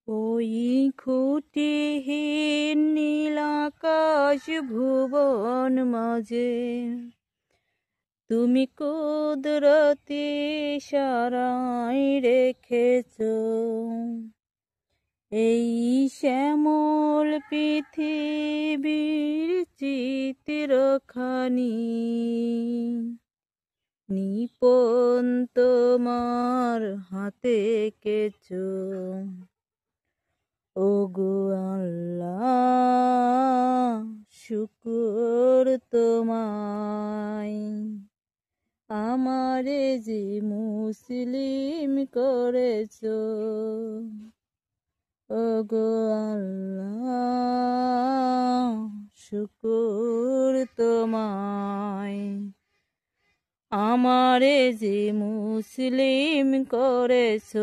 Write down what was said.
ওই খুঁটিহীন নীলাকাশ ভুবন মাঝে তুমি কুদরতি ইশারায় রেখেছ এই শ্যামল পৃথিবীর চিত্রখানি নিপুণ তোমার হাতে এঁকেছ। ওগো আল্লাহ শুকর তোমায় আমারে যে মুসলিম করেছ। ওগো আল্লাহ শুকর তোমায় আমারে যে মুসলিম করেছ।